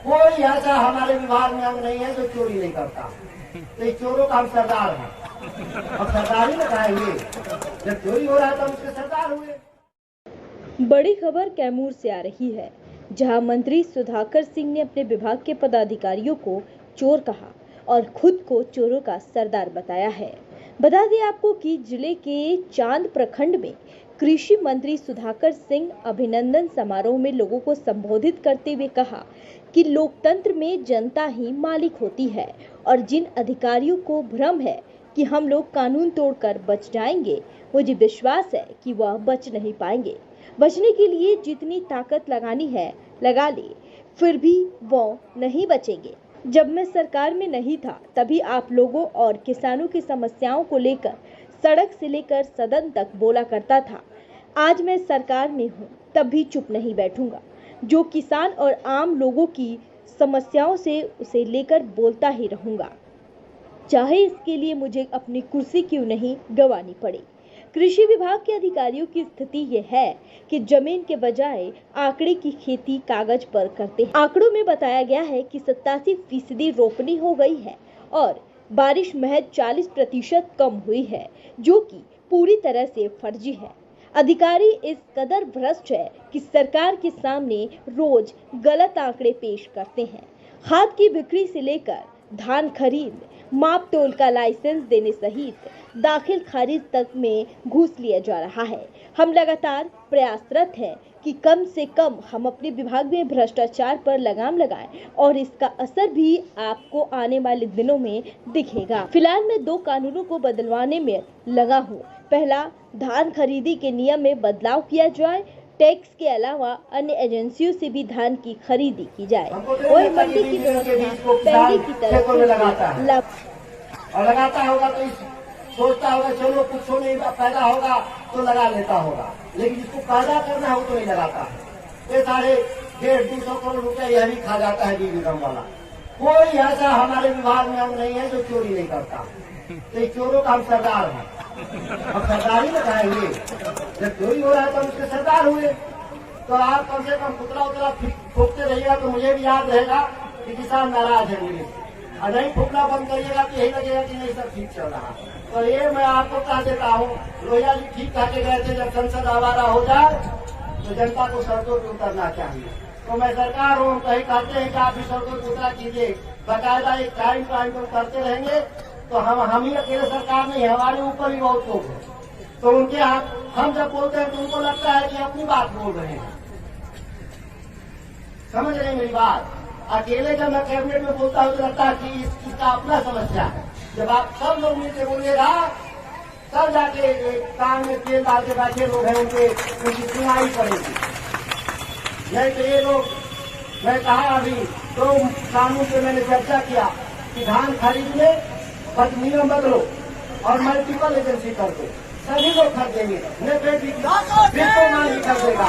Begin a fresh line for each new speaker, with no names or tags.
कोई ऐसा हमारे विभाग में अंग नहीं है जो चोरी नहीं करता। तो इस चोरों का हम सरदार हैं, अब सरदार ही लगाएंगे। जब चोरी हो रहा है तो हम उसके सरदार हुए।
बड़ी खबर कैमूर से आ रही है, जहां मंत्री सुधाकर सिंह ने अपने विभाग के पदाधिकारियों को चोर कहा और खुद को चोरों का सरदार बताया है। बता दें आपको कि जिले के चांद प्रखंड में कृषि मंत्री सुधाकर सिंह अभिनंदन समारोह में लोगों को संबोधित करते हुए कहा कि लोकतंत्र में जनता ही मालिक होती है और जिन अधिकारियों को भ्रम है कि हम लोग कानून तोड़कर बच जाएंगे, मुझे विश्वास है कि वह बच नहीं पाएंगे। बचने के लिए जितनी ताकत लगानी है लगा ले, फिर भी वो नहीं बचेंगे। जब मैं सरकार में नहीं था तभी आप लोगों और किसानों की समस्याओं को लेकर सड़क से लेकर सदन तक बोला करता था। आज मैं सरकार में हूँ तब भी चुप नहीं बैठूंगा। जो किसान और आम लोगों की समस्याओं से उसे लेकर बोलता ही रहूंगा, चाहे इसके लिए मुझे अपनी कुर्सी क्यों नहीं गंवानी पड़े। कृषि विभाग के अधिकारियों की स्थिति ये है कि जमीन के बजाय आंकड़े की खेती कागज पर करते हैं। आंकड़ों में बताया गया है कि 87% रोपनी हो गई है और बारिश महज 40% कम हुई है, जो कि पूरी तरह से फर्जी है। अधिकारी इस कदर भ्रष्ट है कि सरकार के सामने रोज गलत आंकड़े पेश करते हैं। खाद की बिक्री से लेकर धान खरीद, माप तोल का लाइसेंस देने सहित दाखिल खारिज तक में घूस लिया जा रहा है। हम लगातार प्रयासरत हैं कि कम से कम हम अपने विभाग में भ्रष्टाचार पर लगाम लगाएं और इसका असर भी आपको आने वाले दिनों में दिखेगा। फिलहाल मैं 2 कानूनों को बदलवाने में लगा हूँ। पहला, धान खरीदी के नियम में बदलाव किया जाए, टैक्स के अलावा अन्य एजेंसियों से भी धान की खरीदी की जाए और मंडी की व्यवस्था पहले की तरह
और लगाता होगा तो सोचता होगा चलो कुछ नहीं पैदा होगा तो लगा लेता होगा, लेकिन जिसको पैदा करना है वो तो नहीं लगाता है। ये 150-200 करोड़ रुपया यह भी खा जाता है बीज निगम वाला। कोई ऐसा हमारे विभाग में अंग नहीं है जो चोरी नहीं करता। तो इस चोरों का हम सरदार हैं, हम सरदार ही लगाएंगे। जब चोरी हो रहा है तो हम उसके सरदार हुए। तो आप कम से कम पुतला उतला फूकते रहिएगा तो मुझे भी याद रहेगा कि किसान नाराज है मुझे, और नहीं फूकना बंद करिएगा तो यही लगेगा कि नहीं सब ठीक चल रहा। तो ये मैं आपको कह देता हूँ, लोहिया जी ठीक कह के गए थे जब संसद आवारा हो जाए तो जनता को सड़कों पर उतरना चाहिए। तो मैं सरकार हूँ, कहीं कहते हैं कि आप भी सड़कों पर उतरा कीजिए, बाकायदा एक टाइम पर करते रहेंगे तो हम ही अकेले सरकार नहीं है, हमारे ऊपर भी बहुत लोग हैं। तो उनके हम जब बोलते हैं तो उनको लगता है कि अपनी बात बोल रहे हैं। समझ रहे मेरी बात? अकेले जब मैं कैबिनेट में बोलता हूँ तो लगता है कि इसका अपना समस्या है। जब आप सब लोग मिलकर बोलिएगा तब जाके कान में तेल डाल के बैठे लोग हैं उनकी सुनाई पड़ेगी। नहीं तो ये लोग, मैं कहा अभी 2 कानून पे मैंने चर्चा किया कि धान खरीदने पर नियम बदलो और मल्टीपल एजेंसी कर दो, सभी लोग खरीदेंगे, नहीं फिर तो मांग कर देगा।